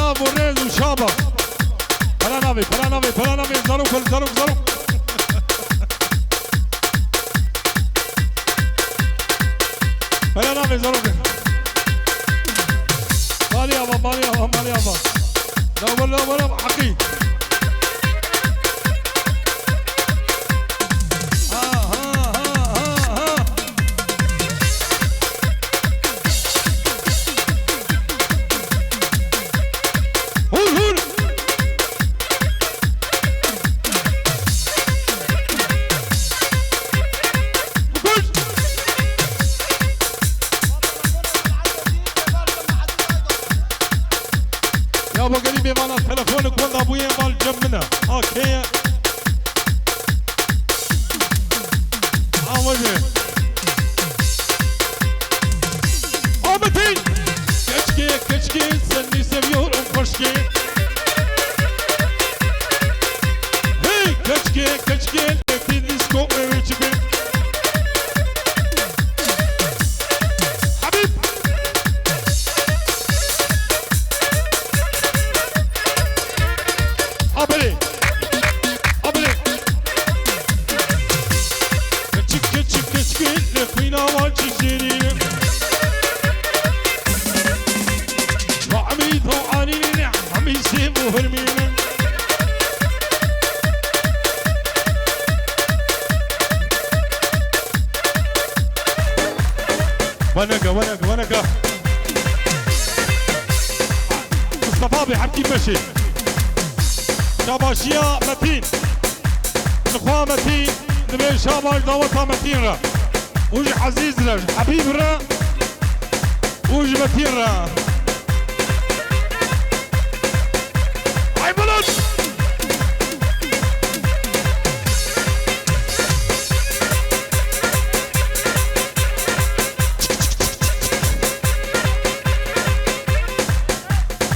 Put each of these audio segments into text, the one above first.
شاب وريز وشابه فلا نبي ضرب فلا نبي ضرب مالي يابا لا ولا حقي يابا قريبي معنا تلفونك ولا ابويا مال جنبنا اوكي وجه اوبتين كشكي سني سبيور وفرشكي هي كشكي في ديسكو ويتشبي حبيب ابري كشكي لفينا والشيرين وعميد وعانين عمي سيب وهرمين ونقا مصطفى بيحكي مشي شاباشيا متين نخوا متين نبي شاباش دوطا متين را وجي عزيز را حبيب را وجي متين را هاي بلد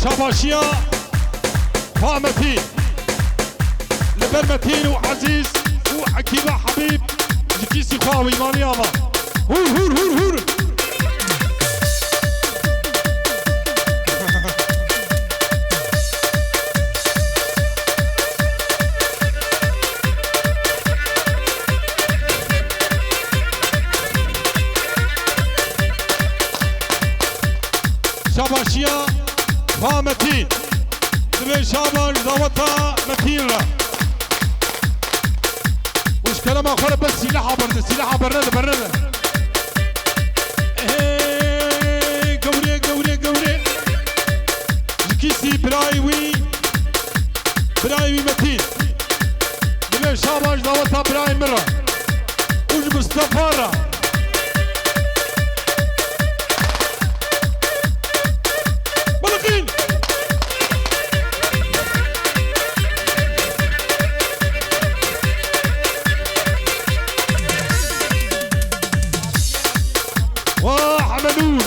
شاباشيا خوا متين لبر متين وعزيز وعكيبة حبيب جكيسي خواوي مالي يابا هور شاباشيا خوا متين نبي شاباش دوطا متين را وش كلام اخر بس سلاح برده ايه قوري جكيسي برايوي متين نبي شاباش دوطا براي مرة وش مصطفى را بلقين وحمدون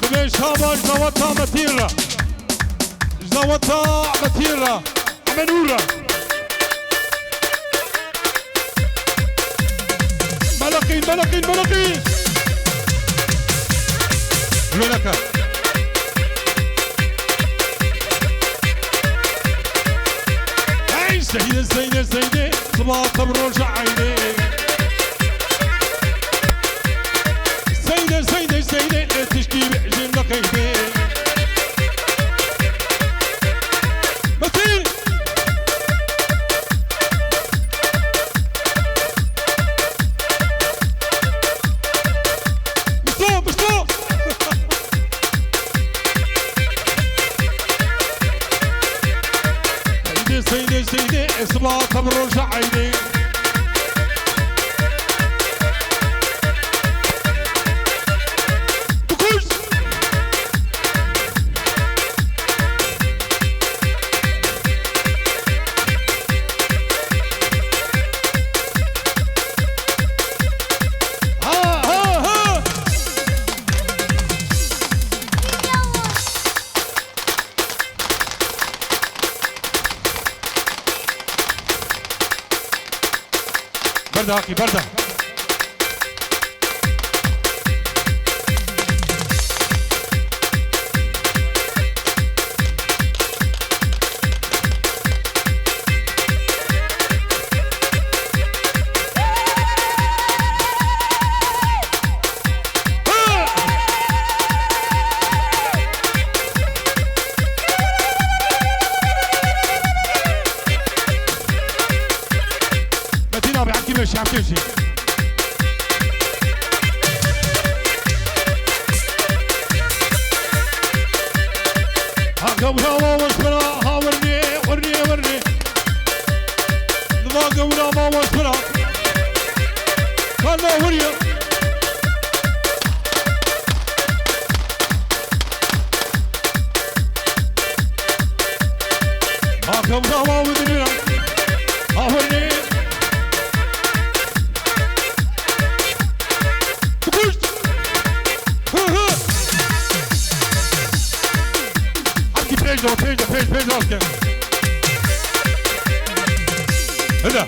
ببين شاباش زوطا متيرة حمدورة ملقين لونك هاي سيدة صباح تبرج عيني سيدة تشكي بعجم لقيبي مثيل مستوب سيدة اصبع تبرج عيني برده كمشي عم كمشي قبلها ما وصلنا ها ورني ورني ورني ما قبلها ما وصلنا قال له ورني ما قبلها ما ودنينا ها ورني تقول فيج راسك هذا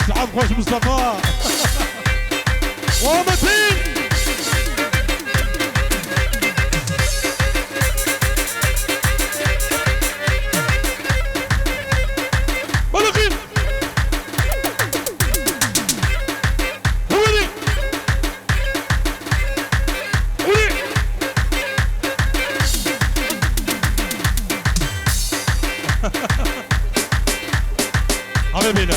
سعد خوش مصطفى ومتين حبيبينا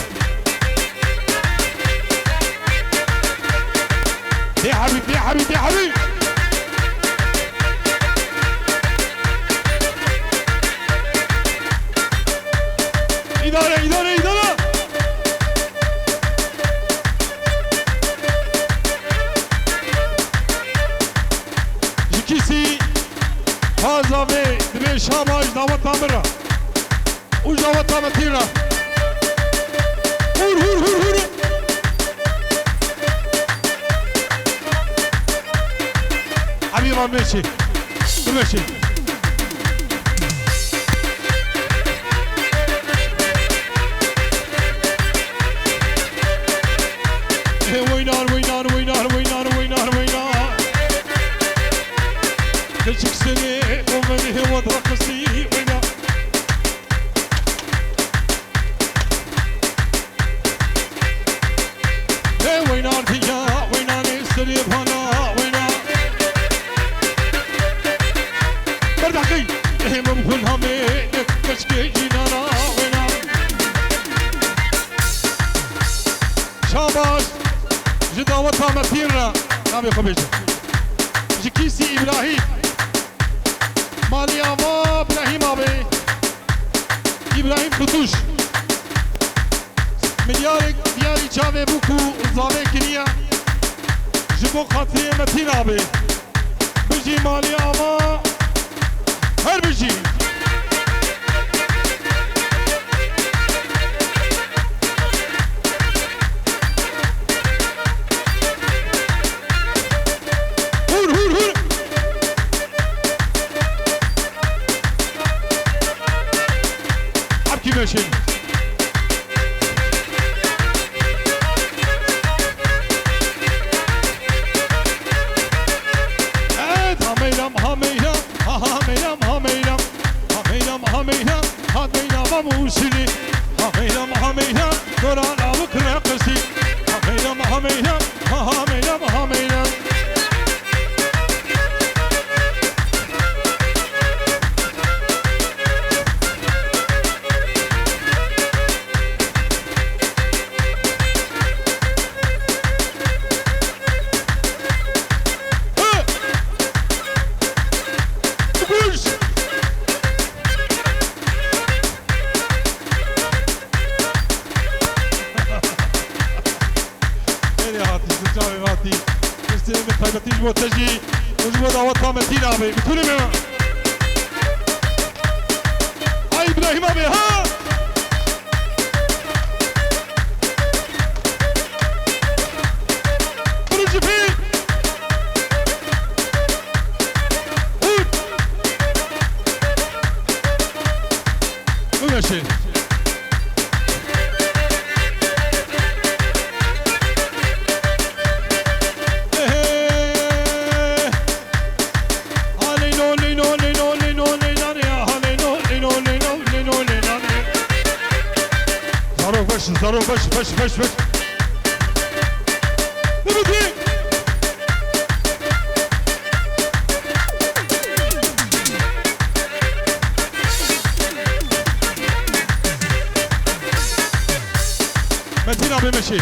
يا حبيبي يا حبيبي يا حبيبي إدارة إدارة إدارة جكيسي هذا بي شاماج دعوة تامرة وش دعوة تامتيرة هور هور هور هور حبيبي ما ماشي ماشي وينار وينار وينار وينار وينار وينار تشك سني ومن هو ترقصي وينار وينار فيا وينار يستريب هنا وينار بردعكي هم بكل همي كشكي جينانا وينار شاباش جداوة تامتيرنا نامي خبيج جكيسي إبراهيم مالي أما إبراهيم أبي إبراهيم خطوش مليارك دیاری چاوه بکو زاوه کنیا جبو خاطری متین آبه بجی مالی آما هر بجی هور هور هور عبکی ماشین موسلي همينا همينا دوران بكره قسي همينا همينا همينا همينا تجيبوا تجي وجبوا دعوات متين أبي بكل ما أي إبراهيم أبي ها برج فيه ماشي ضرب بش بش بش بش نبتي بشي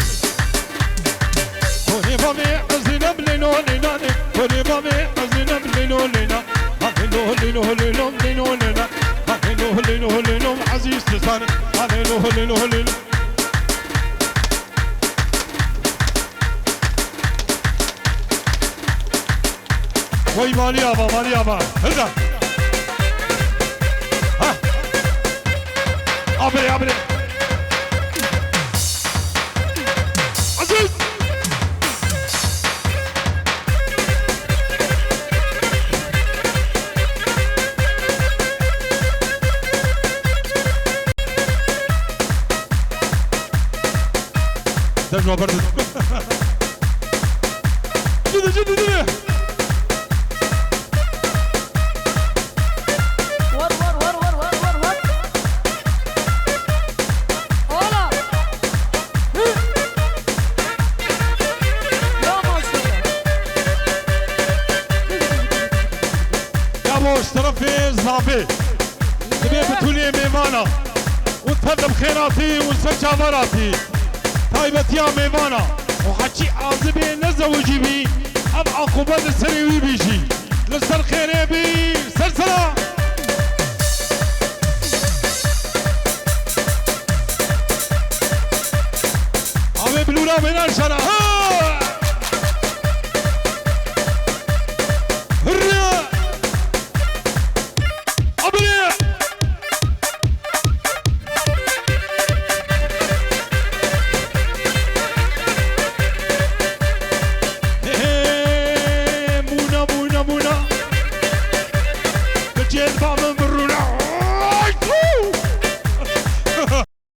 كوني بامي أزينا بلينو لينا كوني بامي أزينا بلينو لينا هلينو هلينو هلينو هلينو لينا هلينو هلينو هلينو عزيز لساني هلينو هلينو هلينو وي مالي يابا مالي يابا هذا ها عبري عبري عزيز دجوا برد جدا جدا جدا طرفي الزعبي تبي بتولي ميمانا وتفضل خيراتي ونسجى مراتي طيبة يا ميمانا وحكي عازبي نزوجي بي اب عقوبة السريوي بيجي لسر خيري بي سلسلة عمي بلولا من الشرع